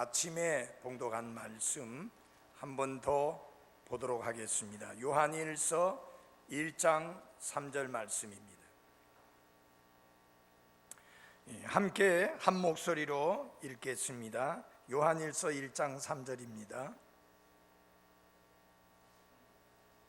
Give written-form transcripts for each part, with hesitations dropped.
아침에 봉독한 말씀 한 번 더 보도록 하겠습니다. 요한일서 1장 3절 말씀입니다. 함께 한 목소리로 읽겠습니다. 요한일서 1장 3절입니다.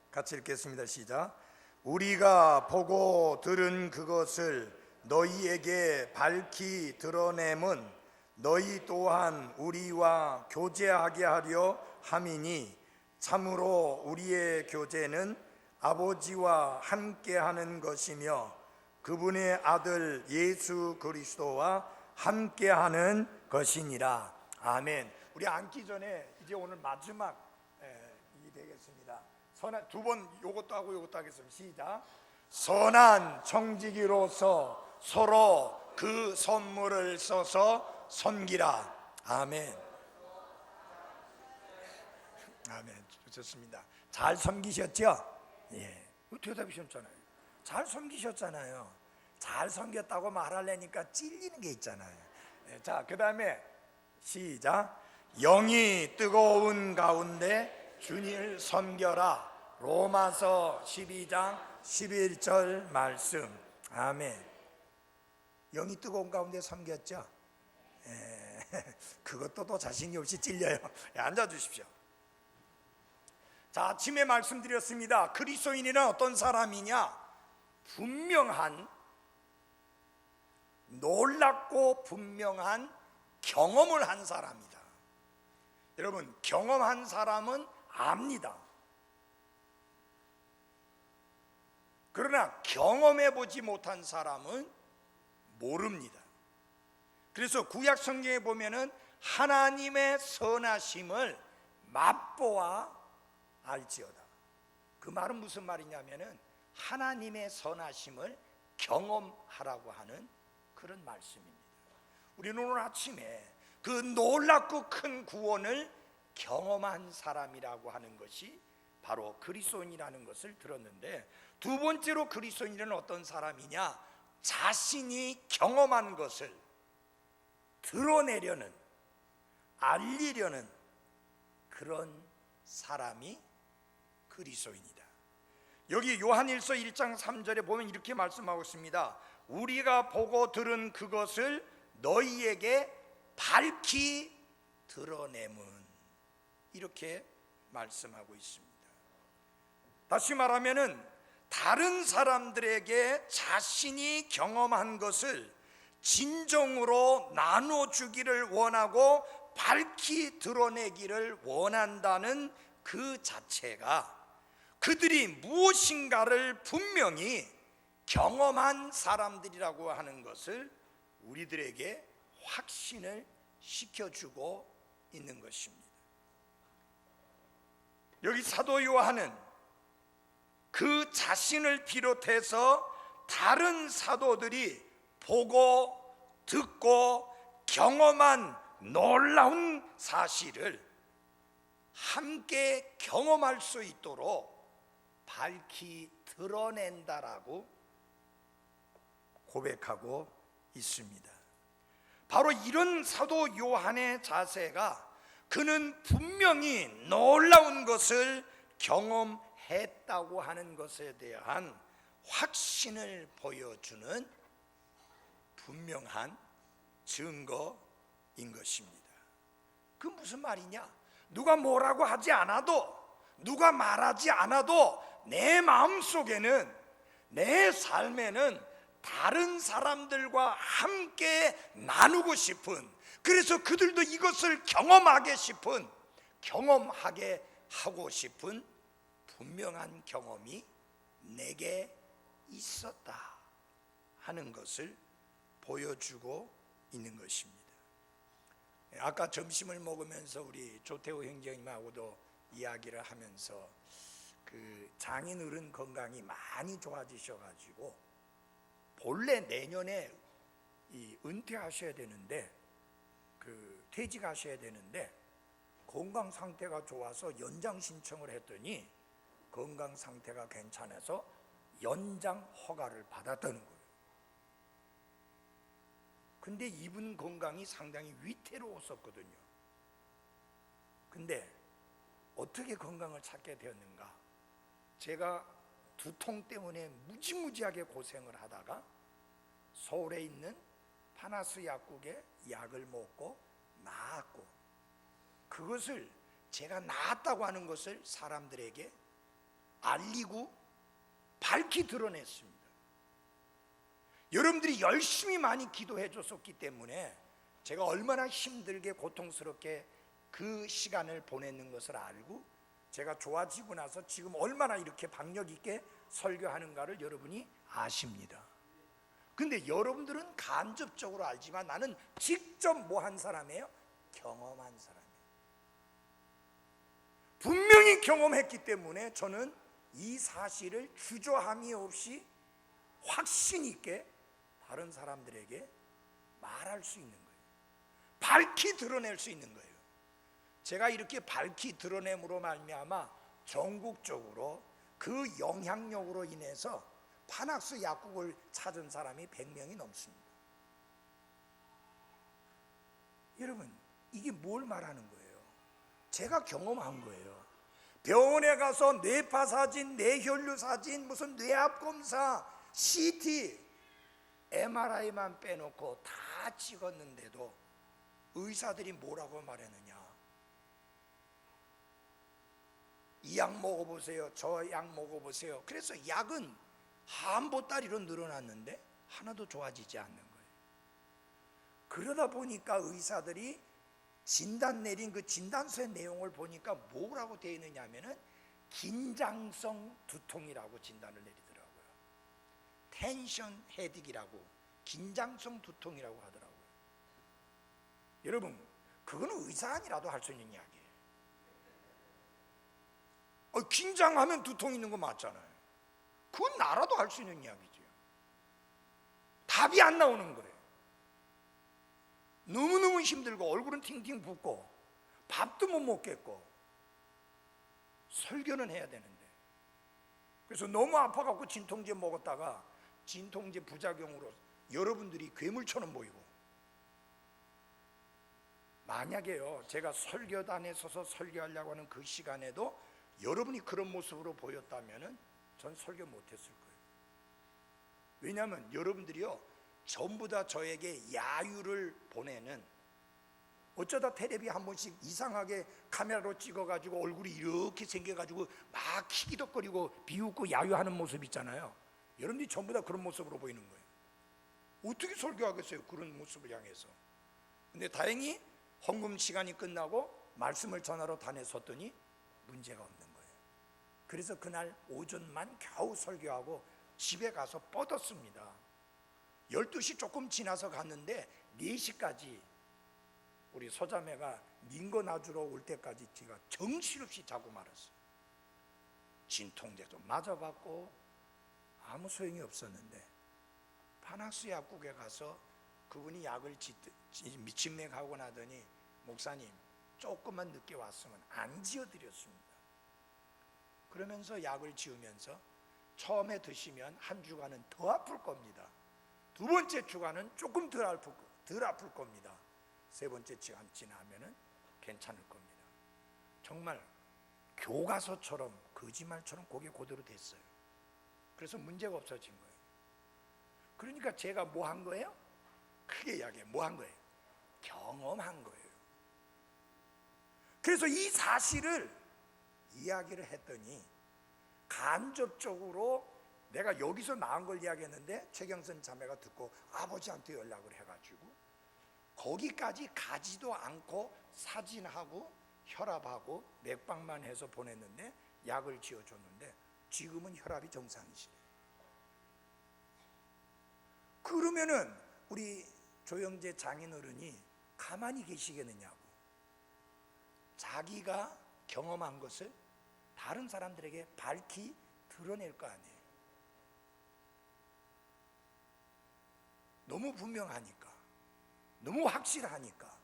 같이 읽겠습니다. 시작. 우리가 보고 들은 그것을 너희에게 밝히 드러냄은 너희 또한 우리와 교제하게 하려 함이니 참으로 우리의 교제는 아버지와 함께하는 것이며 그분의 아들 예수 그리스도와 함께하는 것이니라. 아멘. 우리 앉기 전에 이제 오늘 마지막 이 되겠습니다. 선한 두 번 요것도 하고 요것도 하겠습니다. 시작. 선한 청지기로서 서로 그 선물을 써서 섬기라. 아멘. 아멘. 좋습니다. 잘 섬기셨죠? 예. 대답이셨잖아요. 잘 섬기셨잖아요. 잘 섬겼다고 말하려니까 찔리는 게 있잖아요. 자, 그 다음에 시작. 영이 뜨거운 가운데 주님을 섬겨라. 로마서 12장 11절 말씀. 아멘. 영이 뜨거운 가운데 섬겼죠? 그것도 또 자신이 없이 찔려요. 앉아주십시오. 자, 아침에 말씀드렸습니다. 그리스도인이란 어떤 사람이냐? 분명한, 놀랍고 분명한 경험을 한 사람이다. 여러분, 경험한 사람은 압니다. 그러나 경험해보지 못한 사람은 모릅니다. 그래서 구약 성경에 보면은 하나님의 선하심을 맛보아 알지어다. 그 말은 무슨 말이냐면은 하나님의 선하심을 경험하라고 하는 그런 말씀입니다. 우리는 오늘 아침에 그 놀랍고 큰 구원을 경험한 사람이라고 하는 것이 바로 그리스도인이라는 것을 들었는데, 두 번째로 그리스도인은 어떤 사람이냐? 자신이 경험한 것을 드러내려는, 알리려는 그런 사람이 그리스도인이다. 여기 요한일서 1장 3절에 보면 이렇게 말씀하고 있습니다. 우리가 보고 들은 그것을 너희에게 밝히 드러내문, 이렇게 말씀하고 있습니다. 다시 말하면은 다른 사람들에게 자신이 경험한 것을 진정으로 나눠주기를 원하고 밝히 드러내기를 원한다는 그 자체가 그들이 무엇인가를 분명히 경험한 사람들이라고 하는 것을 우리들에게 확신을 시켜주고 있는 것입니다. 여기 사도 요한은 그 자신을 비롯해서 다른 사도들이 보고 듣고 경험한 놀라운 사실을 함께 경험할 수 있도록 밝히 드러낸다라고 고백하고 있습니다. 바로 이런 사도 요한의 자세가 그는 분명히 놀라운 것을 경험했다고 하는 것에 대한 확신을 보여주는 분명한 증거인 것입니다. 그 무슨 말이냐? 누가 뭐라고 하지 않아도, 누가 말하지 않아도 내 마음속에는, 내 삶에는 다른 사람들과 함께 나누고 싶은, 그래서 그들도 이것을 경험하게 싶은, 경험하게 하고 싶은 분명한 경험이 내게 있었다 하는 것을 보여주고 있는 것입니다. 아까 점심을 먹으면서 우리 조태호 형제님하고도 이야기를 하면서 그 장인 어른 건강이 많이 좋아지셔가지고 본래 내년에 은퇴하셔야 되는데, 그 퇴직하셔야 되는데 건강 상태가 좋아서 연장 신청을 했더니 건강 상태가 괜찮아서 연장 허가를 받았다는 거예요. 근데 이분 건강이 상당히 위태로웠었거든요. 근데 어떻게 건강을 찾게 되었는가? 제가 두통 때문에 무지무지하게 고생을 하다가 서울에 있는 파나스 약국에 약을 먹고 나았고, 그것을 제가 나았다고 하는 것을 사람들에게 알리고 밝히 드러냈습니다. 여러분들이 열심히 많이 기도해 줬었기 때문에 제가 얼마나 힘들게 고통스럽게 그 시간을 보냈는 것을 알고, 제가 좋아지고 나서 지금 얼마나 이렇게 박력 있게 설교하는가를 여러분이 아십니다. 근데 여러분들은 간접적으로 알지만 나는 직접 뭐 한 사람이에요? 경험한 사람이에요. 분명히 경험했기 때문에 저는 이 사실을 주저함이 없이 확신 있게 다른 사람들에게 말할 수 있는 거예요. 밝히 드러낼 수 있는 거예요. 제가 이렇게 밝히 드러냄으로 말미암아 전국적으로 그 영향력으로 인해서 파낙스 약국을 찾은 사람이 100명이 넘습니다. 여러분, 이게 뭘 말하는 거예요? 제가 경험한 거예요. 병원에 가서 뇌파 사진, 뇌혈류 사진, 무슨 뇌압 검사, CT, MRI만 빼놓고 다 찍었는데도 의사들이 뭐라고 말했느냐? 이 약 먹어보세요, 저 약 먹어보세요. 그래서 약은 한 보따리로 늘어났는데 하나도 좋아지지 않는 거예요. 그러다 보니까 의사들이 진단 내린 그 진단서의 내용을 보니까 뭐라고 되어 있느냐 하면은 긴장성 두통이라고 진단을 내리더라고요. 텐션 헤딕이라고, 긴장성 두통이라고 하더라고요. 여러분, 그거는 의사 아니라도 할 수 있는 이야기예요. 긴장하면 두통 있는 거 맞잖아요. 그건 나라도 할 수 있는 이야기죠. 답이 안 나오는 거예요. 너무너무 힘들고 얼굴은 팅팅 붓고 밥도 못 먹겠고 설교는 해야 되는데, 그래서 너무 아파갖고 진통제 먹었다가 진통제 부작용으로 여러분들이 괴물처럼 보이고, 만약에요 제가 설교단에 서서 설교하려고 하는 그 시간에도 여러분이 그런 모습으로 보였다면 전 설교 못했을 거예요. 왜냐하면 여러분들이요 전부 다 저에게 야유를 보내는, 어쩌다 텔레비 한 번씩 이상하게 카메라로 찍어가지고 얼굴이 이렇게 생겨가지고 막 키기덕거리고 비웃고 야유하는 모습 있잖아요. 여러분들이 전부 다 그런 모습으로 보이는 거예요. 어떻게 설교하겠어요, 그런 모습을 향해서. 근데 다행히 헌금 시간이 끝나고 말씀을 전하러 다녔었더니 문제가 없는 거예요. 그래서 그날 오전만 겨우 설교하고 집에 가서 뻗었습니다. 12시 조금 지나서 갔는데 4시까지 우리 소자매가 민거 놔주러 올 때까지 제가 정신없이 자고 말았어요. 진통제도 맞아봤고 아무 소용이 없었는데, 파낙스 약국에 가서 그분이 약을 미친맥하고 나더니 목사님 조금만 늦게 왔으면 안 지어드렸습니다. 그러면서 약을 지으면서 처음에 드시면 한 주간은 더 아플 겁니다. 두 번째 주간은 조금 덜 아플 겁니다. 세 번째 주간 지나면은 괜찮을 겁니다. 정말 교과서처럼 거짓말처럼 그게 그대로 됐어요. 그래서 문제가 없어진 거예요. 그러니까 제가 뭐 한 거예요? 크게 이야기해. 뭐 한 거예요? 경험한 거예요. 그래서 이 사실을 이야기를 했더니 간접적으로 내가 여기서 나은 걸 이야기했는데 최경선 자매가 듣고 아버지한테 연락을 해가지고 거기까지 가지도 않고 사진하고 혈압하고 맥박만 해서 보냈는데 약을 지어줬는데 지금은 혈압이 정상이시래요. 그러면은 우리 조영재 장인어른이 가만히 계시겠느냐고. 자기가 경험한 것을 다른 사람들에게 밝히 드러낼 거 아니에요. 너무 분명하니까, 너무 확실하니까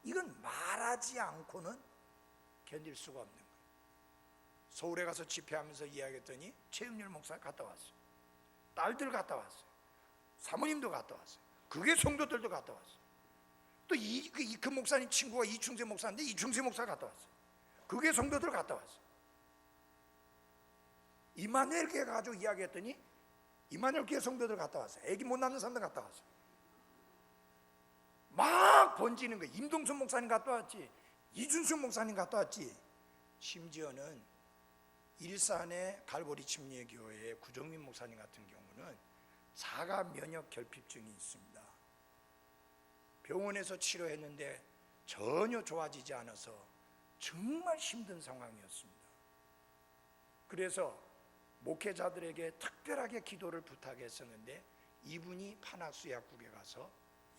이건 말하지 않고는 견딜 수가 없는 거예요. 서울에 가서 집회하면서 이야기했더니 최은열 목사 갔다 왔어요. 딸들 갔다 왔어요. 사모님도 갔다 왔어요. 그게 성도들도 갔다 왔어요. 또 그 목사님 친구가 이충세 목사인데 이충세 목사 갔다 왔어요. 그게 성도들 갔다 왔어. 이마누엘 교회 가지고 이야기했더니 이마누엘 교회 성도들 갔다 왔어. 애기 못 낳는 사람들 갔다 왔어. 막 번지는 거야. 임동순 목사님 갔다 왔지, 이준숙 목사님 갔다 왔지. 심지어는 일산의 갈보리 침례교회의 구정민 목사님 같은 경우는 자가 면역 결핍증이 있습니다. 병원에서 치료했는데 전혀 좋아지지 않아서 정말 힘든 상황이었습니다. 그래서 목회자들에게 특별하게 기도를 부탁했었는데 이분이 파낙스 약국에 가서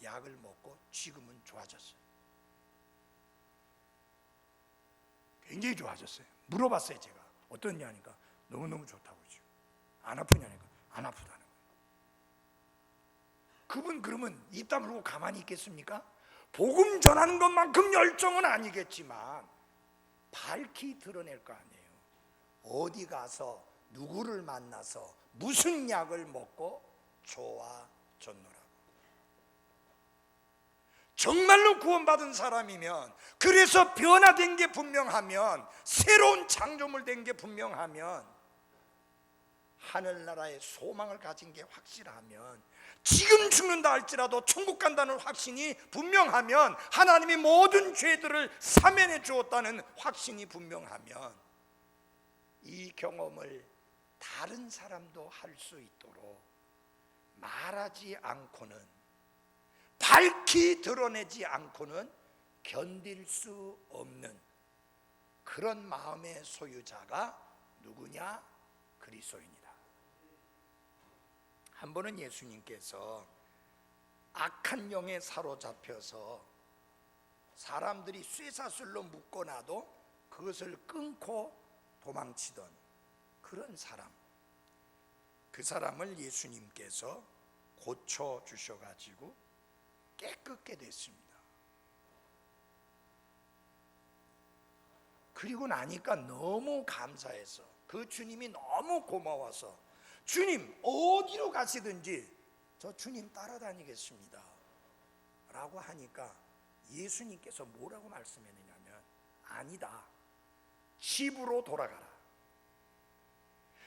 약을 먹고 지금은 좋아졌어요. 굉장히 좋아졌어요. 물어봤어요. 제가 어떻냐니까 너무너무 좋다고. 지금 안 아프냐니까 안 아프다는 거예요. 그분 그러면 입 다물고 가만히 있겠습니까? 복음 전하는 것만큼 열정은 아니겠지만 밝히 드러낼 거 아니에요. 어디 가서 누구를 만나서 무슨 약을 먹고 좋아졌노라고. 정말로 구원받은 사람이면, 그래서 변화된 게 분명하면, 새로운 창조물 된 게 분명하면, 하늘나라의 소망을 가진 게 확실하면, 지금 죽는다 할지라도 천국 간다는 확신이 분명하면, 하나님이 모든 죄들을 사면해 주었다는 확신이 분명하면, 이 경험을 다른 사람도 할 수 있도록 말하지 않고는, 밝히 드러내지 않고는 견딜 수 없는 그런 마음의 소유자가 누구냐? 그리스도인이다. 한 번은 예수님께서 악한 영에 사로잡혀서 사람들이 쇠사슬로 묶어놔도 그것을 끊고 도망치던 그런 사람, 그 사람을 예수님께서 고쳐주셔가지고 깨끗게 됐습니다. 그리고 나니까 너무 감사해서, 그 주님이 너무 고마워서, 주님 어디로 가시든지 저 주님 따라다니겠습니다 라고 하니까 예수님께서 뭐라고 말씀했느냐면, 아니다, 집으로 돌아가라.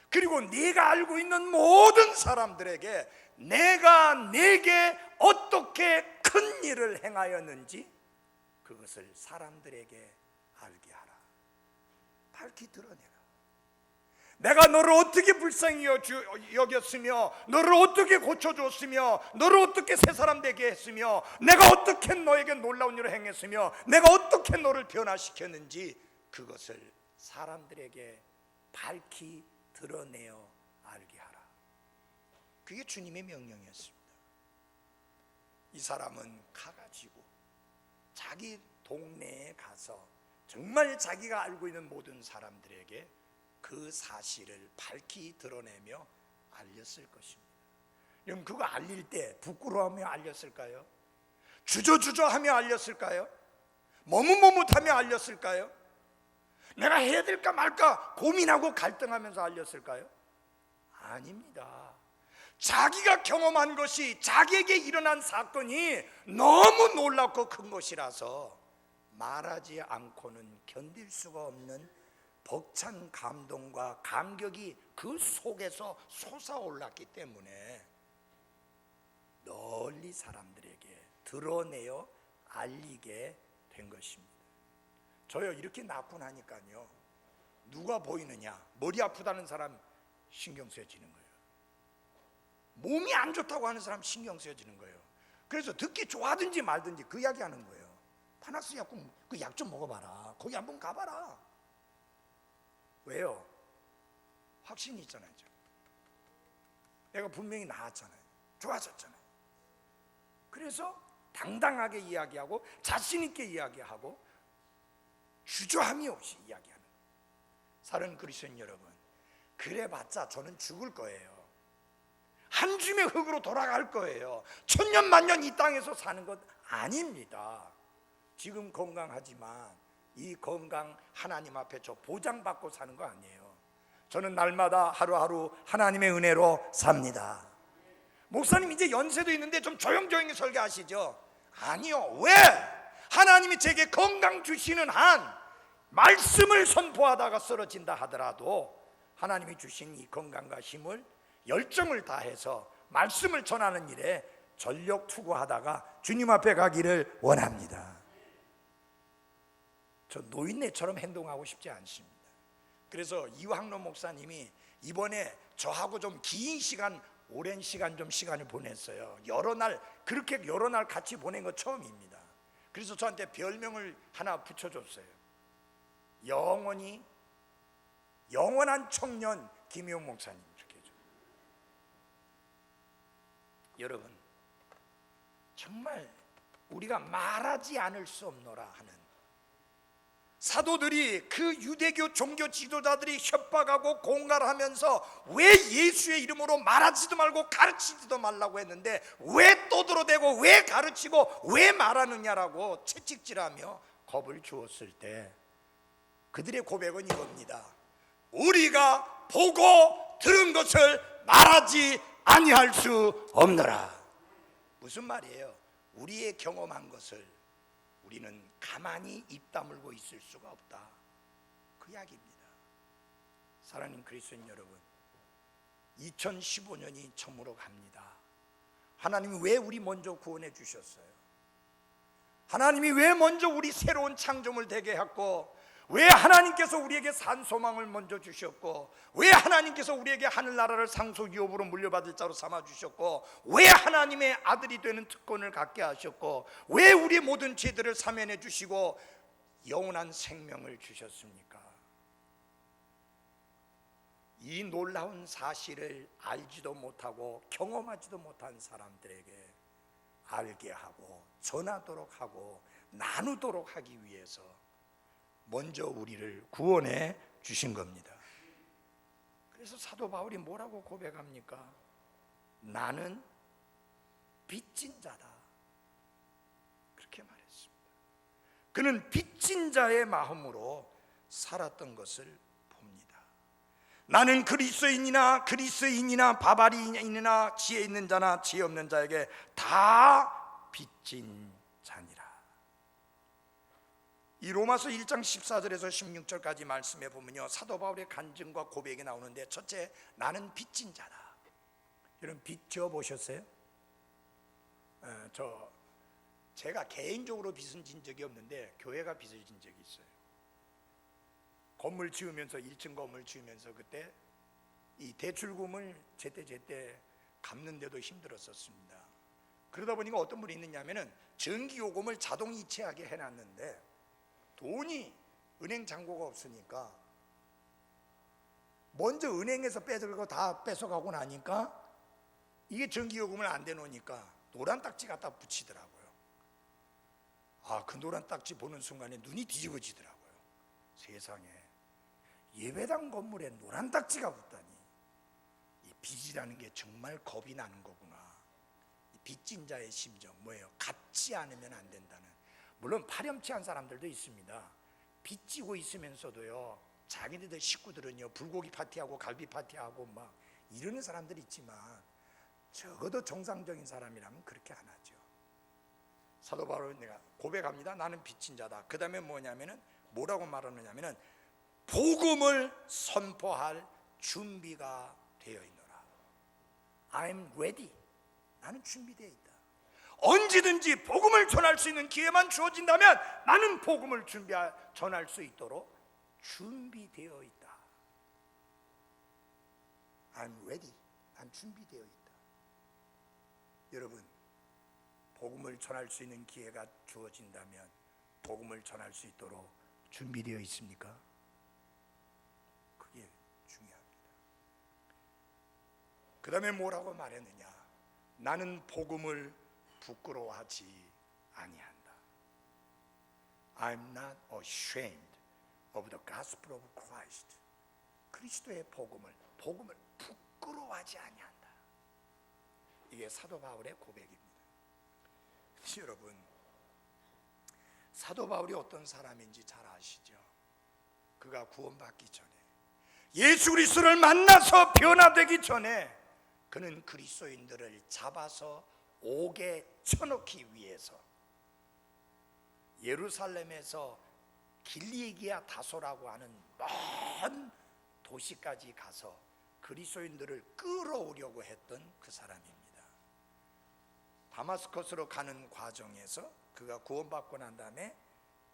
그리고 네가 알고 있는 모든 사람들에게 내가 내게 어떻게 큰 일을 행하였는지 그것을 사람들에게 알게 하라. 밝히 드러내라. 내가 너를 어떻게 불쌍히 여겼으며, 너를 어떻게 고쳐줬으며, 너를 어떻게 새 사람 되게 했으며, 내가 어떻게 너에게 놀라운 일을 행했으며, 내가 어떻게 너를 변화시켰는지 그것을 사람들에게 밝히 드러내어 알게 하라. 그게 주님의 명령이었습니다. 이 사람은 가가지고 자기 동네에 가서 정말 자기가 알고 있는 모든 사람들에게 그 사실을 밝히 드러내며 알렸을 것입니다. 그럼 그거 알릴 때 부끄러워하며 알렸을까요? 주저주저하며 알렸을까요? 머뭇머뭇하며 알렸을까요? 내가 해야 될까 말까 고민하고 갈등하면서 알렸을까요? 아닙니다. 자기가 경험한 것이, 자기에게 일어난 사건이 너무 놀랍고 큰 것이라서 말하지 않고는 견딜 수가 없는 벅찬 감동과 감격이 그 속에서 솟아올랐기 때문에 널리 사람들에게 드러내어 알리게 된 것입니다. 저요, 이렇게 낳고 나니까요, 누가 보이느냐? 머리 아프다는 사람 신경 쓰여지는 거예요. 몸이 안 좋다고 하는 사람 신경 쓰여지는 거예요. 그래서 듣기 좋아하든지 말든지 그 이야기 하는 거예요. 파낙스 약국 그 약 좀 먹어봐라. 거기 한번 가봐라. 왜요? 확신이 있잖아요. 내가 분명히 나았잖아요. 좋아졌잖아요. 그래서 당당하게 이야기하고 자신 있게 이야기하고 주저함이 없이 이야기하는 거예요. 사랑하는 그리스도인 여러분, 그래봤자 저는 죽을 거예요. 한 줌의 흙으로 돌아갈 거예요. 천년 만년 이 땅에서 사는 것 아닙니다. 지금 건강하지만 이 건강 하나님 앞에 저 보장받고 사는 거 아니에요. 저는 날마다 하루하루 하나님의 은혜로 삽니다. 목사님 이제 연세도 있는데 좀 조용조용히 설교하시죠. 아니요. 왜? 하나님이 제게 건강 주시는 한 말씀을 선포하다가 쓰러진다 하더라도 하나님이 주신 이 건강과 힘을 열정을 다해서 말씀을 전하는 일에 전력 투구하다가 주님 앞에 가기를 원합니다. 저 노인네처럼 행동하고 싶지 않습니다. 그래서 이황로 목사님이 이번에 저하고 좀 긴 시간, 오랜 시간 좀 시간을 보냈어요. 여러 날, 그렇게 여러 날 같이 보낸 거 처음입니다. 그래서 저한테 별명을 하나 붙여줬어요. 영원한 청년 김용 목사님, 이렇게 해줘. 여러분, 정말 우리가 말하지 않을 수 없노라 하는, 사도들이 그 유대교 종교 지도자들이 협박하고 공갈하면서 왜 예수의 이름으로 말하지도 말고 가르치지도 말라고 했는데 왜 떠들어대고 왜 가르치고 왜 말하느냐라고 채찍질하며 겁을 주었을 때 그들의 고백은 이겁니다. 우리가 보고 들은 것을 말하지 아니할 수 없노라. 무슨 말이에요? 우리의 경험한 것을 우리는 가만히 입 다물고 있을 수가 없다, 그 이야기입니다. 사랑하는 그리스도인 여러분, 2015년이 처음으로 갑니다. 하나님이 왜 우리 먼저 구원해 주셨어요? 하나님이 왜 먼저 우리 새로운 창조물 되게 했고, 왜 하나님께서 우리에게 산 소망을 먼저 주셨고, 왜 하나님께서 우리에게 하늘나라를 상속유업으로 물려받을 자로 삼아주셨고, 왜 하나님의 아들이 되는 특권을 갖게 하셨고, 왜 우리의 모든 죄들을 사면해 주시고 영원한 생명을 주셨습니까? 이 놀라운 사실을 알지도 못하고 경험하지도 못한 사람들에게 알게 하고 전하도록 하고 나누도록 하기 위해서 먼저 우리를 구원해 주신 겁니다. 그래서 사도 바울이 뭐라고 고백합니까? 나는 빚진 자다, 그렇게 말했습니다. 그는 빚진 자의 마음으로 살았던 것을 봅니다. 나는 그리스도인이나 바바리인이나 지혜 있는 자나 지혜 없는 자에게 다 빚진 자니라. 이 로마서 1장 14절에서 16절까지 말씀해 보면요, 사도 바울의 간증과 고백이 나오는데, 첫째, 나는 빚진 자다. 여러분, 빚 지어 보셨어요? 제가 개인적으로 빚은 진 적이 없는데 교회가 빚을 진 적이 있어요. 건물 지으면서, 1층 건물 지으면서 그때 이 대출금을 제때 갚는데도 힘들었었습니다. 그러다 보니까 어떤 분이 있느냐면은 전기요금을 자동 이체하게 해놨는데 돈이 은행 잔고가 없으니까 먼저 은행에서 빼들고 다 뺏어가고 나니까 이게 전기요금을 안 대놓으니까 노란 딱지 갖다 붙이더라고요. 그 노란 딱지 보는 순간에 눈이 뒤집어지더라고요. 세상에, 예배당 건물에 노란 딱지가 붙다니, 이 빚이라는 게 정말 겁이 나는 거구나. 이 빚진 자의 심정 뭐예요? 갚지 않으면 안 된다는. 물론 파렴치한 사람들도 있습니다. 빚지고 있으면서도요, 자기네들 식구들은요 불고기 파티하고 갈비 파티하고 막 이러는 사람들이 있지만 적어도 정상적인 사람이라면 그렇게 안 하죠. 사도 바울은 내가 고백합니다. 나는 빚진 자다. 그 다음에 뭐라고 말하느냐면은 복음을 선포할 준비가 되어 있노라. I'm ready. 나는 준비되어 있다. 언제든지 복음을 전할 수 있는 기회만 주어진다면 나는 복음을 전할 수 있도록 준비되어 있다. I'm ready. 난 준비되어 있다. 여러분, 복음을 전할 수 있는 기회가 주어진다면 복음을 전할 수 있도록 준비되어 있습니까? 그게 중요합니다. 그 다음에 뭐라고 말했느냐? 나는 복음을 부끄러워하지 아니한다. I'm not ashamed of the gospel of Christ. 그리스도의 복음을 부끄러워하지 아니한다. 이게 사도 바울의 고백입니다. 여러분, 사도 바울이 어떤 사람인지 잘 아시죠? 그가 구원받기 전에, 예수 그리스도를 만나서 변화되기 전에 그는 그리스도인들을 잡아서 옥에 쳐넣기 위해서 예루살렘에서 길리기아 다소라고 하는 먼 도시까지 가서 그리스도인들을 끌어오려고 했던 그 사람입니다. 다마스커스로 가는 과정에서 그가 구원받고 난 다음에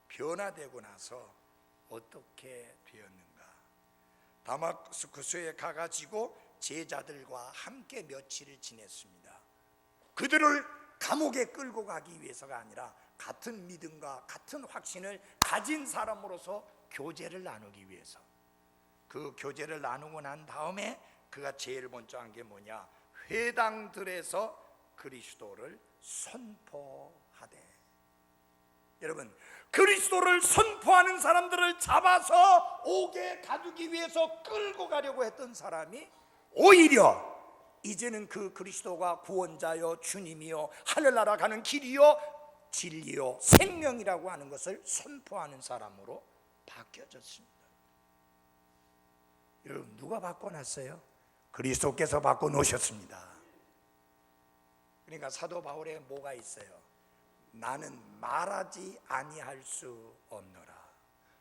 변화되고 나서 어떻게 되었는가? 다마스커스에 가가지고 제자들과 함께 며칠을 지냈습니다. 그들을 감옥에 끌고 가기 위해서가 아니라 같은 믿음과 같은 확신을 가진 사람으로서 교제를 나누기 위해서, 그 교제를 나누고 난 다음에 그가 제일 먼저 한 게 뭐냐? 회당들에서 그리스도를 선포하되. 여러분, 그리스도를 선포하는 사람들을 잡아서 옥에 가두기 위해서 끌고 가려고 했던 사람이 오히려 이제는 그 그리스도가 구원자요 주님이요 하늘나라 가는 길이요 진리요 생명이라고 하는 것을 선포하는 사람으로 바뀌어졌습니다. 여러분, 누가 바꿔놨어요? 그리스도께서 바꿔놓으셨습니다. 그러니까 사도 바울에 뭐가 있어요? 나는 말하지 아니할 수 없노라,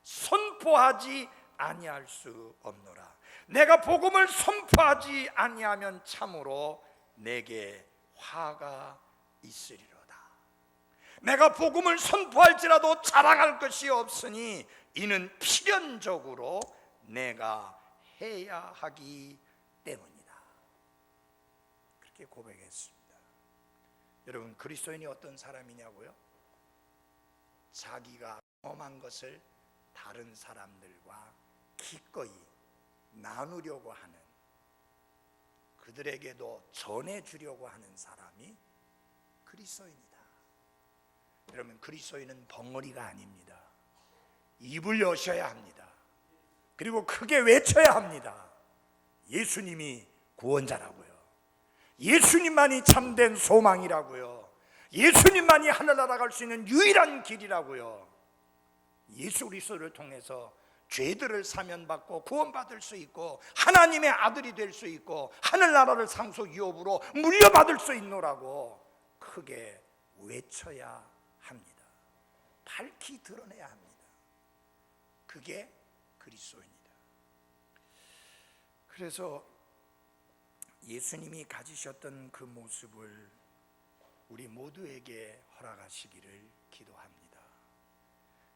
선포하지 아니할 수 없노라. 내가 복음을 선포하지 아니하면 참으로 내게 화가 있으리로다. 내가 복음을 선포할지라도 자랑할 것이 없으니 이는 필연적으로 내가 해야 하기 때문이다. 그렇게 고백했습니다. 여러분, 그리스도인이 어떤 사람이냐고요? 자기가 경험한 것을 다른 사람들과 기꺼이 나누려고 하는, 그들에게도 전해주려고 하는 사람이 그리스도인이다. 여러분, 그리스도인은 벙어리가 아닙니다. 입을 여셔야 합니다. 그리고 크게 외쳐야 합니다. 예수님이 구원자라고요. 예수님만이 참된 소망이라고요. 예수님만이 하늘나라 갈 수 있는 유일한 길이라고요. 예수 그리스도를 통해서 죄들을 사면받고 구원받을 수 있고 하나님의 아들이 될 수 있고 하늘나라를 상속 유업으로 물려받을 수 있노라고 크게 외쳐야 합니다. 밝히 드러내야 합니다. 그게 그리스도입니다. 그래서 예수님이 가지셨던 그 모습을 우리 모두에게 허락하시기를 기도합니다.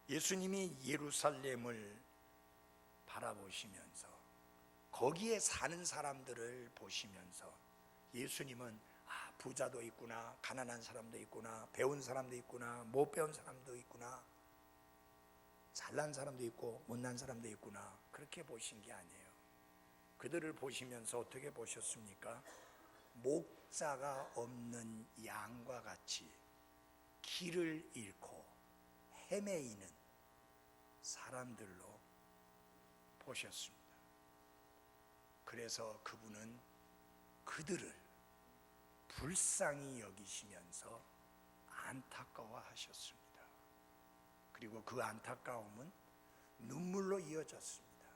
예수님이 예루살렘을 바라보시면서 거기에 사는 사람들을 보시면서 예수님은 부자도 있구나, 가난한 사람도 있구나, 배운 사람도 있구나, 못 배운 사람도 있구나, 잘난 사람도 있고 못난 사람도 있구나, 그렇게 보신 게 아니에요. 그들을 보시면서 어떻게 보셨습니까? 목자가 없는 양과 같이 길을 잃고 헤매이는 사람들로 보셨습니다. 그래서 그분은 그들을 불쌍히 여기시면서 안타까워하셨습니다. 그리고 그 안타까움은 눈물로 이어졌습니다.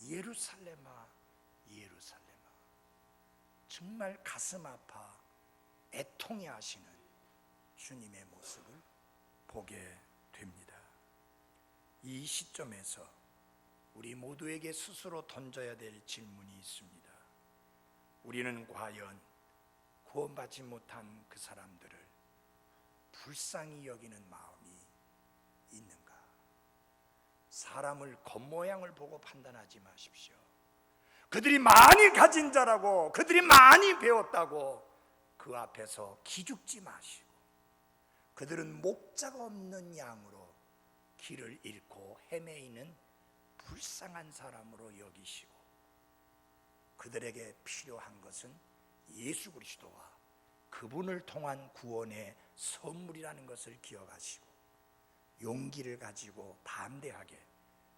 예루살렘아, 예루살렘아, 정말 가슴 아파 애통해 하시는 주님의 모습을 보게 됩니다. 이 시점에서 우리 모두에게 스스로 던져야 될 질문이 있습니다. 우리는 과연 구원받지 못한 그 사람들을 불쌍히 여기는 마음이 있는가? 사람을 겉모양을 보고 판단하지 마십시오. 그들이 많이 가진 자라고, 그들이 많이 배웠다고 그 앞에서 기죽지 마시고, 그들은 목자가 없는 양으로 길을 잃고 헤매이는 불쌍한 사람으로 여기시고, 그들에게 필요한 것은 예수 그리스도와 그분을 통한 구원의 선물이라는 것을 기억하시고 용기를 가지고 담대하게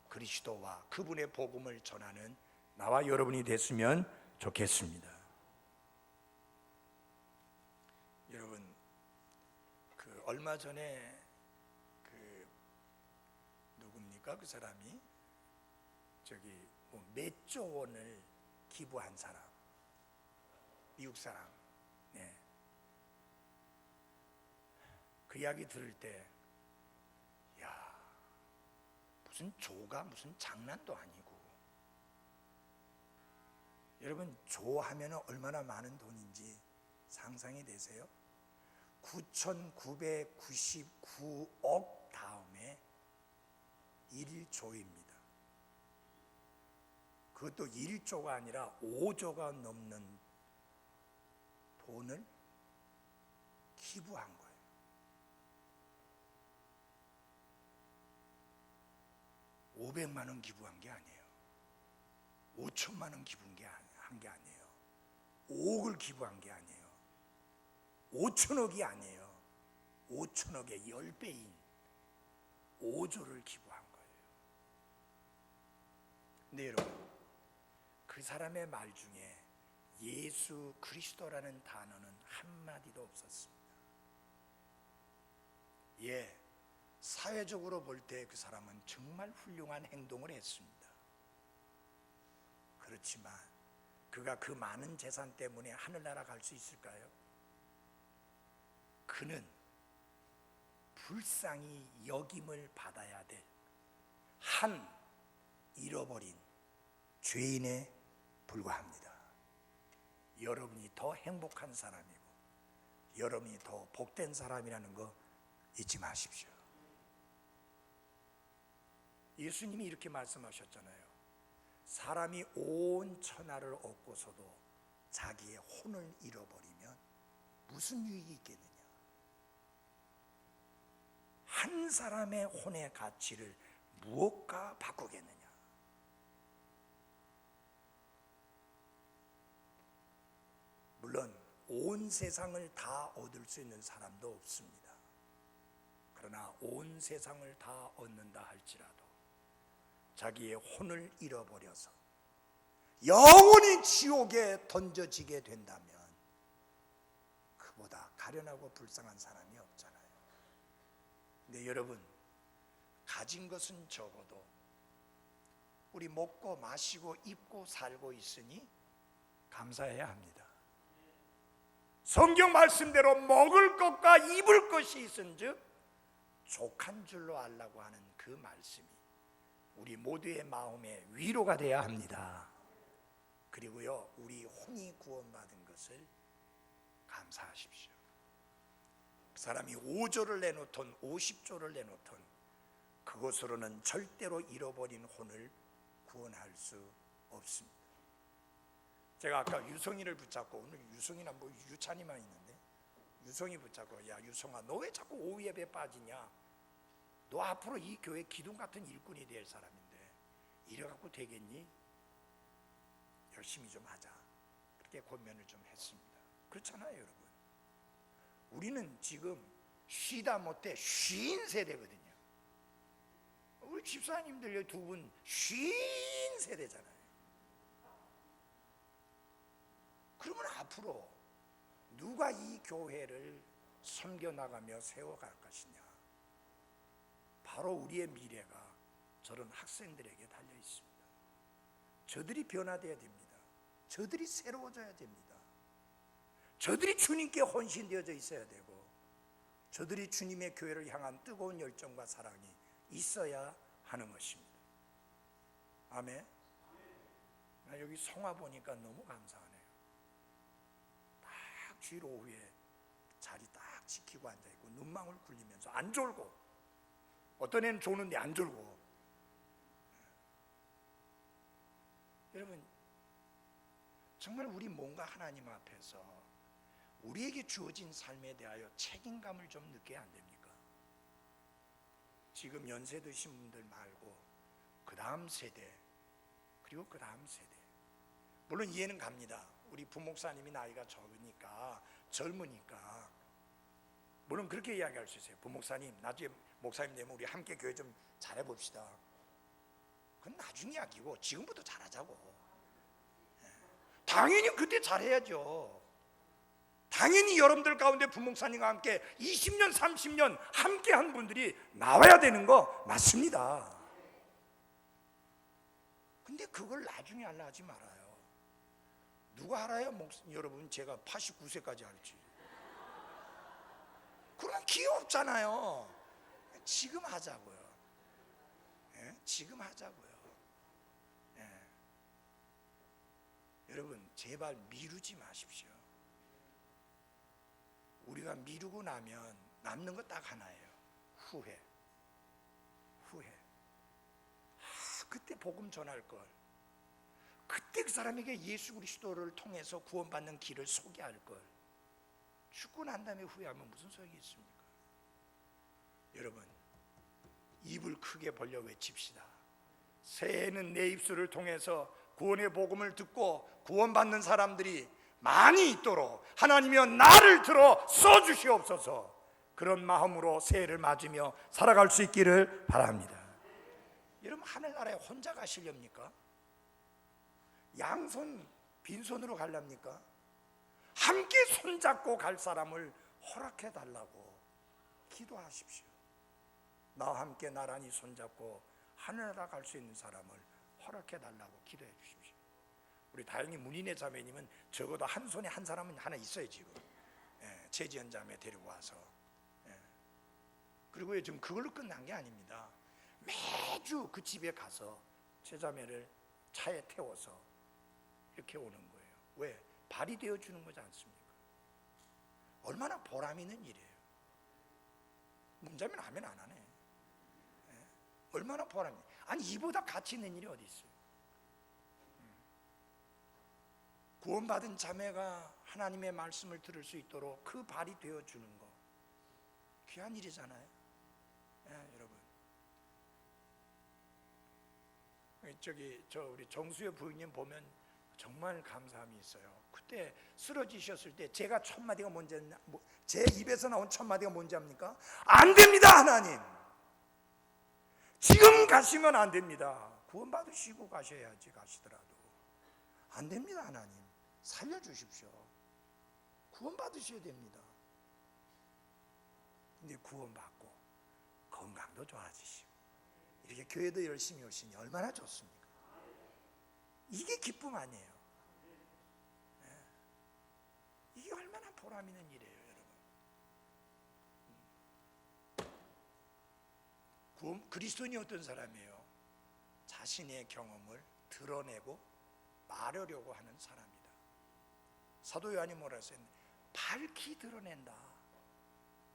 그리스도와 그분의 복음을 전하는 나와 여러분이 됐으면 좋겠습니다. 여러분, 얼마 전에 누굽니까? 그 사람이 몇 조 원을 기부한 사람, 미국 사람. 네. 그 이야기 들을 때, 무슨 조가 무슨 장난도 아니고, 여러분 조하면 얼마나 많은 돈인지 상상이 되세요? 9,999억 다음에 1조입니다. 그것도 1조가 아니라 5조가 넘는 돈을 기부한 거예요. $500만 기부한 게 아니에요. 5천만 기부한 게 아니에요. 5억을 기부한 게 아니에요. 5천억이 아니에요. 5천억의 10배인 5조를 기부한 거예요. 근데 여러분, 그 사람의 말 중에 예수 그리스도라는 단어는 한마디도 없었습니다. 사회적으로 볼 때 그 사람은 정말 훌륭한 행동을 했습니다. 그렇지만 그가 그 많은 재산 때문에 하늘나라 갈 수 있을까요? 그는 불쌍히 여김을 받아야 될 한 잃어버린 죄인에 불과합니다. 여러분이 더 행복한 사람이고 여러분이 더 복된 사람이라는 거 잊지 마십시오. 예수님이 이렇게 말씀하셨잖아요. 사람이 온 천하를 얻고서도 자기의 혼을 잃어버리면 무슨 유익이 있겠느냐? 한 사람의 혼의 가치를 무엇과 바꾸겠느냐? 물론 온 세상을 다 얻을 수 있는 사람도 없습니다. 그러나 온 세상을 다 얻는다 할지라도 자기의 혼을 잃어버려서 영원히 지옥에 던져지게 된다면 그보다 가련하고 불쌍한 사람이 없잖아요. 근데 여러분, 가진 것은 적어도 우리 먹고 마시고 입고 살고 있으니 감사해야 합니다. 성경 말씀대로 먹을 것과 입을 것이 있은즉 족한 줄로 알라고 하는 그 말씀이 우리 모두의 마음에 위로가 돼야 합니다. 그리고요, 우리 혼이 구원받은 것을 감사하십시오. 그 사람이 5조를 내놓던 50조를 내놓던 그것으로는 절대로 잃어버린 혼을 구원할 수 없습니다. 제가 아까 유성이를 붙잡고, 오늘 유성이나 뭐 유찬이만 있는데 유성이 붙잡고, 야 유성아, 너 왜 자꾸 오후 예배에 빠지냐? 너 앞으로 이 교회 기둥 같은 일꾼이 될 사람인데 이래갖고 되겠니? 열심히 좀 하자. 그렇게 권면을 좀 했습니다. 그렇잖아요 여러분. 우리는 지금 쉬다 못해 쉰 세대거든요. 우리 집사님들 두 분 쉰 세대잖아요. 그러면 앞으로 누가 이 교회를 섬겨나가며 세워갈 것이냐? 바로 우리의 미래가 저런 학생들에게 달려 있습니다. 저들이 변화되어야 됩니다. 저들이 새로워져야 됩니다. 저들이 주님께 헌신되어져 있어야 되고 저들이 주님의 교회를 향한 뜨거운 열정과 사랑이 있어야 하는 것입니다. 아멘. 나 여기 성화 보니까 너무 감사하네요. 딱 주일 오후에 자리 딱 지키고 앉아있고 눈망울 굴리면서 안 졸고, 어떤 애는 조는데 안 졸고. 여러분, 정말 우리 뭔가 하나님 앞에서 우리에게 주어진 삶에 대하여 책임감을 좀 느껴야 안 됩니까? 지금 연세 드신 분들 말고 그 다음 세대, 그리고 그 다음 세대, 물론 이해는 갑니다. 우리 부목사님이 나이가 젊으니까 물론 그렇게 이야기할 수 있어요. 부목사님, 나중에 목사님 되면 우리 함께 교회 좀 잘해봅시다. 그건 나중 이야기고 지금부터 잘하자고. 당연히 그때 잘해야죠. 당연히 여러분들 가운데 부목사님과 함께 20년 30년 함께 한 분들이 나와야 되는 거 맞습니다. 근데 그걸 나중에 하려 하지 말아요. 누가 알아요? 여러분, 제가 89세까지 할지. 그럼 기회 없잖아요. 지금 하자고요. 지금 하자고요. 예. 여러분 제발 미루지 마십시오. 우리가 미루고 나면 남는 거 딱 하나예요. 후회. 그때 복음 전할 걸. 그때 그 사람에게 예수 그리스도를 통해서 구원받는 길을 소개할 걸. 죽고 난 다음에 후회하면 무슨 소용이 있습니까? 여러분 입을 크게 벌려 외칩시다. 새해에는 내 입술을 통해서 구원의 복음을 듣고 구원받는 사람들이 많이 있도록 하나님이여 나를 들어 써주시옵소서. 그런 마음으로 새해를 맞으며 살아갈 수 있기를 바랍니다. 여러분 하늘나라에 혼자 가시렵니까? 양손 빈손으로 가렵니까? 함께 손잡고 갈 사람을 허락해 달라고 기도하십시오. 나와 함께 나란히 손잡고 하늘나라 갈 수 있는 사람을 허락해 달라고 기도해 주십시오. 우리 다행히 문인의 자매님은 적어도 한 손에 한 사람은 하나 있어요 지금. 최지연 자매 데리고 와서. 그리고 지금 그걸로 끝난 게 아닙니다. 매주 그 집에 가서 최 자매를 차에 태워서 이렇게 오는 거예요. 왜? 발이 되어주는 거지 않습니까? 얼마나 보람 있는 일이에요. 문자면 하면 안 하네. 얼마나 보람 있는. 아니 이보다 가치 있는 일이 어디 있어요? 구원받은 자매가 하나님의 말씀을 들을 수 있도록 그 발이 되어주는 거 귀한 일이잖아요. 여러분 우리 정수의 부인님 보면 정말 감사함이 있어요. 그때 쓰러지셨을 때 제가 첫 마디가 뭔지 제 입에서 나온 첫 마디가 뭔지 압니까? 안 됩니다 하나님. 지금 가시면 안 됩니다. 구원받으시고 가셔야지. 가시더라도 안 됩니다 하나님. 살려주십시오. 구원받으셔야 됩니다. 근데 구원받고 건강도 좋아지시고 이렇게 교회도 열심히 오시니 얼마나 좋습니까? 이게 기쁨 아니에요? 이게 얼마나 보람 있는 일이에요 여러분. 그리스도인이 어떤 사람이에요? 자신의 경험을 드러내고 말하려고 하는 사람이다. 사도 요한이 뭐라 했어요? 밝히 드러낸다.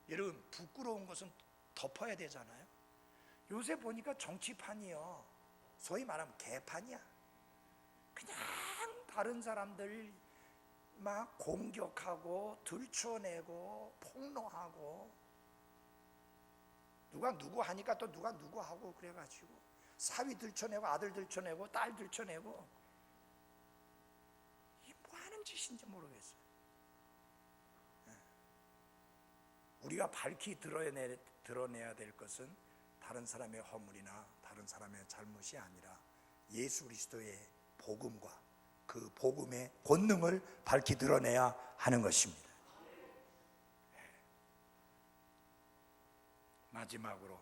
여러분 부끄러운 것은 덮어야 되잖아요. 요새 보니까 정치판이요 소위 말하면 개판이야. 그냥 다른 사람들 막 공격하고 들춰내고 폭로하고 누가 누구 하니까 또 누가 누구 하고 그래가지고 사위 들춰내고 아들 들춰내고 딸 들춰내고 이게 뭐 하는 짓인지 모르겠어요. 우리가 밝히 드러내야 될 것은 다른 사람의 허물이나 다른 사람의 잘못이 아니라 예수 그리스도의 복음과 그 복음의 권능을 밝히 드러내야 하는 것입니다. 마지막으로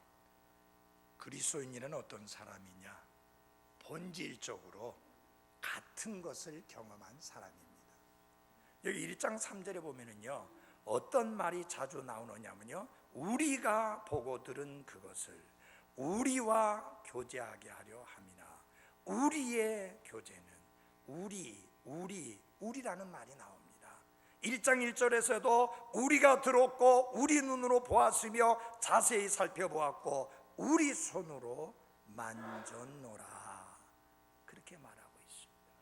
그리스도인이란 어떤 사람이냐? 본질적으로 같은 것을 경험한 사람입니다. 여기 1장 3절에 보면은요 어떤 말이 자주 나오느냐면요 우리가 보고 들은 그것을 우리와 교제하게 하려 함이나 우리의 교제는 우리라는 말이 나옵니다. 1장 1절에서도 우리가 들었고 우리 눈으로 보았으며 자세히 살펴보았고 우리 손으로 만졌노라 그렇게 말하고 있습니다.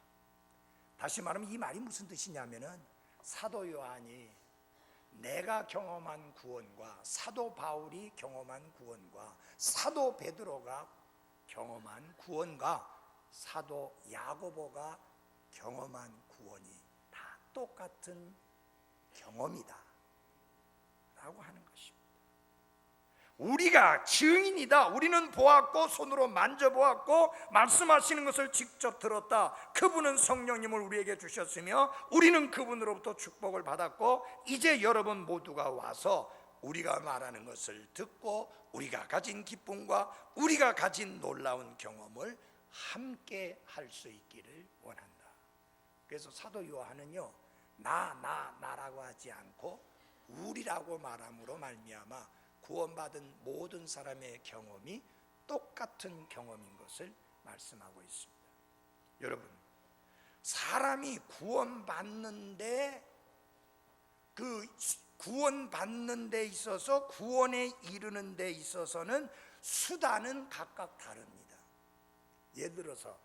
다시 말하면 이 말이 무슨 뜻이냐면은 사도 요한이 내가 경험한 구원과 사도 바울이 경험한 구원과 사도 베드로가 경험한 구원과 사도 야고보가 경험한 구원이 다 똑같은 경험이다 라고 하는 것입니다. 우리가 증인이다. 우리는 보았고 손으로 만져보았고 말씀하시는 것을 직접 들었다. 그분은 성령님을 우리에게 주셨으며 우리는 그분으로부터 축복을 받았고 이제 여러분 모두가 와서 우리가 말하는 것을 듣고 우리가 가진 기쁨과 우리가 가진 놀라운 경험을 함께 할 수 있기를 원한다. 그래서 사도 요한은요 나라고 하지 않고 우리라고 말함으로 말미암아 구원받은 모든 사람의 경험이 똑같은 경험인 것을 말씀하고 있습니다. 여러분, 사람이 구원받는데 그 구원받는 데 있어서 구원에 이르는 데 있어서는 수단은 각각 다릅니다. 예를 들어서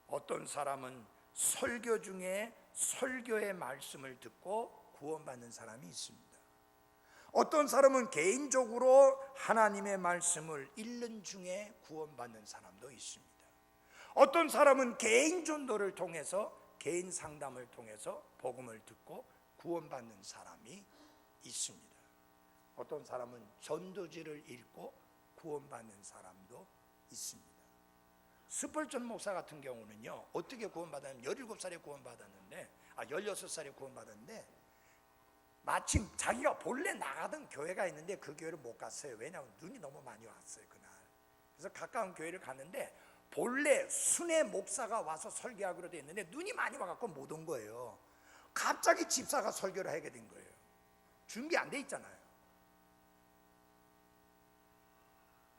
어떤 사람은 설교 중에 설교의 말씀을 듣고 구원받는 사람이 있습니다. 어떤 사람은 개인적으로 하나님의 말씀을 읽는 중에 구원받는 사람도 있습니다. 어떤 사람은 개인 전도를 통해서, 개인 상담을 통해서 복음을 듣고 구원받는 사람이 있습니다. 어떤 사람은 전도지를 읽고 구원받는 사람도 있습니다. 스펄전 목사 같은 경우는요, 어떻게 구원받았냐면 17살에 구원받았는데, 16살에 구원받았는데, 마침 자기가 본래 나가던 교회가 있는데 그 교회를 못 갔어요. 왜냐하면 눈이 너무 많이 왔어요, 그날. 그래서 가까운 교회를 갔는데 본래 순회 목사가 와서 설교하기로 돼 있는데 눈이 많이 와갖고 못 온 거예요. 갑자기 집사가 설교를 하게 된 거예요. 준비 안 돼 있잖아요.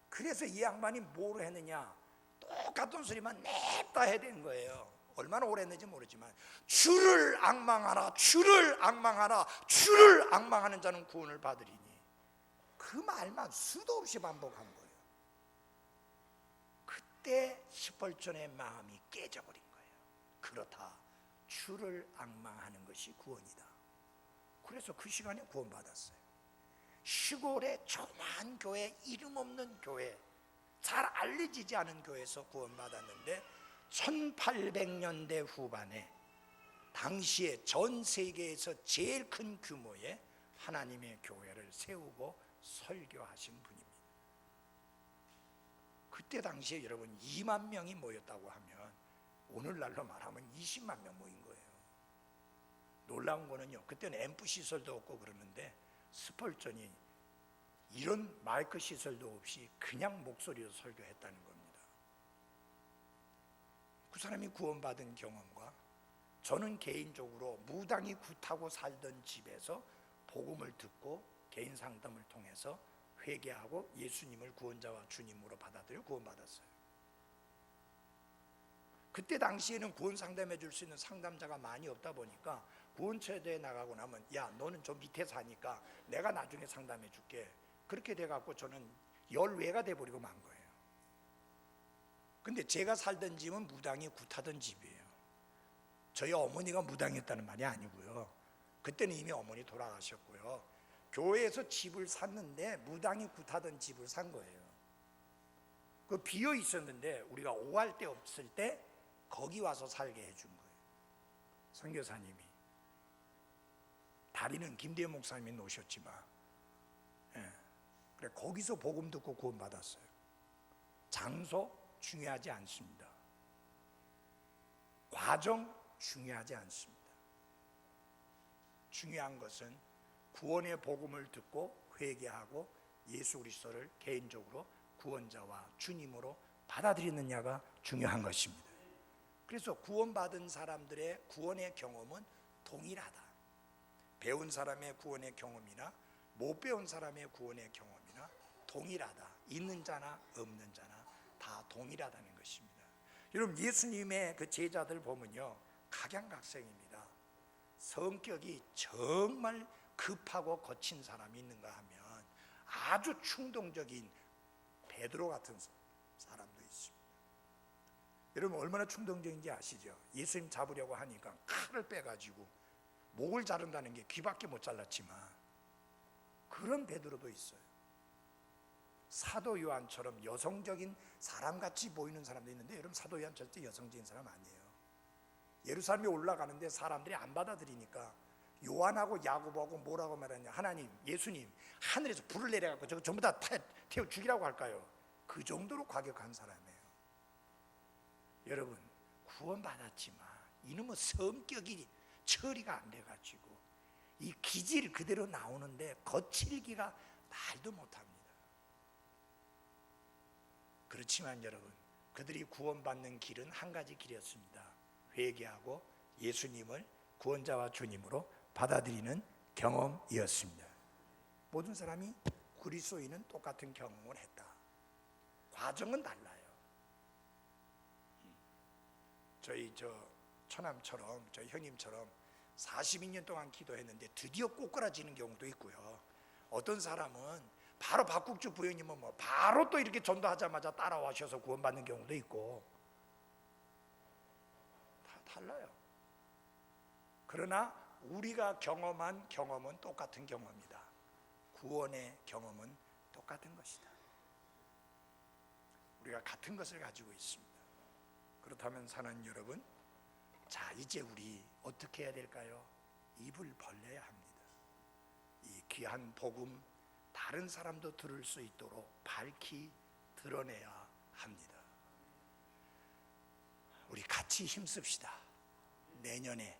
그래서 이 양반이 뭐를 했느냐, 똑같은 소리만 냅다 해야 되는 거예요. 얼마나 오래 했는지 모르지만, 주를 앙망하라, 주를 앙망하라, 주를 앙망하는 자는 구원을 받으리니, 그 말만 수도 없이 반복한 거예요. 그때 스펄전의 마음이 깨져버린 거예요. 그렇다, 주를 앙망하는 것이 구원이다. 그래서 그 시간에 구원받았어요. 시골의 조그만 교회, 이름 없는 교회, 잘 알려지지 않은 교회에서 구원받았는데 1800년대 후반에 당시에 전 세계에서 제일 큰 규모의 하나님의 교회를 세우고 설교하신 분입니다. 그때 당시에 여러분 2만 명이 모였다고 하면 오늘날로 말하면 20만 명 모인 거예요. 놀라운 거는요, 그때는 앰프 시설도 없고 그러는데 스펄전이 이런 마이크 시설도 없이 그냥 목소리로 설교했다는 겁니다. 그 사람이 구원받은 경험과 저는 개인적으로 무당이 굿하고 살던 집에서 복음을 듣고 개인 상담을 통해서 회개하고 예수님을 구원자와 주님으로 받아들여 구원받았어요. 그때 당시에는 구원 상담해 줄 수 있는 상담자가 많이 없다 보니까 구원처대에 나가고 나면, 야, 너는 좀 밑에 사니까 내가 나중에 상담해 줄게. 그렇게 돼갖고 저는 열외가 돼버리고 만 거예요. 근데 제가 살던 집은 무당이 굿하던 집이에요. 저희 어머니가 무당이었다는 말이 아니고요. 그때는 이미 어머니 돌아가셨고요. 교회에서 집을 샀는데 무당이 굿하던 집을 산 거예요. 그 비어 있었는데 우리가 오할 데 없을 때 거기 와서 살게 해준 거예요. 선교사님이. 다리는 김대현 목사님이 놓으셨지만, 그래, 거기서 복음 듣고 구원받았어요. 장소 중요하지 않습니다. 과정 중요하지 않습니다. 중요한 것은 구원의 복음을 듣고 회개하고 예수 그리스도를 개인적으로 구원자와 주님으로 받아들이느냐가 중요한 것입니다. 그래서 구원받은 사람들의 구원의 경험은 동일하다. 배운 사람의 구원의 경험이나 못 배운 사람의 구원의 경험이나 동일하다. 있는 자나 없는 자나 다 동일하다는 것입니다. 여러분, 예수님의 그 제자들 보면요, 각양각색입니다. 성격이 정말 급하고 거친 사람이 있는가 하면 아주 충동적인 베드로 같은 사람도 있습니다. 여러분, 얼마나 충동적인지 아시죠? 예수님 잡으려고 하니까 칼을 빼가지고 목을 자른다는 게 귀밖에 못 잘랐지만 그런 베드로도 있어요. 사도 요한처럼 여성적인 사람같이 보이는 사람도 있는데, 여러분, 사도 요한 절대 여성적인 사람 아니에요. 예루살렘에 올라가는데 사람들이 안 받아들이니까 요한하고 야고보하고 뭐라고 말하냐, 하나님, 예수님, 하늘에서 불을 내려갖고 저거 전부 다 태워 죽이라고 할까요? 그 정도로 과격한 사람이에요. 여러분, 구원받았지만 이놈의 성격이 처리가 안 돼가지고 이 기질 그대로 나오는데 거칠기가 말도 못합니다. 그렇지만 여러분, 그들이 구원받는 길은 한 가지 길이었습니다. 회개하고 예수님을 구원자와 주님으로 받아들이는 경험이었습니다. 모든 사람이 그리스도인은 똑같은 경험을 했다. 과정은 달라요. 저희 처남처럼 저희 형님처럼 42년 동안 기도했는데 드디어 꼬꾸라지는 경우도 있고요. 어떤 사람은 바로 박국주 부회님은 뭐 바로 또 이렇게 전도하자마자 따라와셔서 구원받는 경우도 있고, 다 달라요. 그러나 우리가 경험한 경험은 똑같은 경험이다. 구원의 경험은 똑같은 것이다. 우리가 같은 것을 가지고 있습니다. 그렇다면 사랑하는 여러분, 자, 이제 우리 어떻게 해야 될까요? 입을 벌려야 합니다. 이 귀한 복음 다른 사람도 들을 수 있도록 밝히 드러내야 합니다. 우리 같이 힘씁시다. 내년에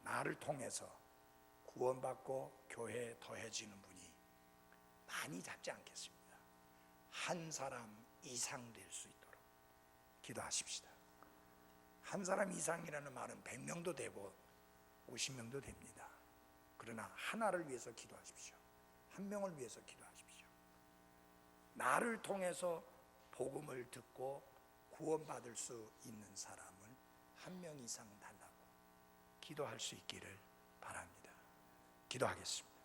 나를 통해서 구원받고 교회에 더해지는 분이 많이 잡지 않겠습니다. 한 사람 이상 될 수 있도록 기도하십시다. 한 사람 이상이라는 말은 100명도 되고 50명도 됩니다. 그러나 하나를 위해서 기도하십시오. 한 명을 위해서 기도하십시오. 나를 통해서 복음을 듣고 구원받을 수 있는 사람을 한 명 이상 달라고 기도할 수 있기를 바랍니다. 기도하겠습니다.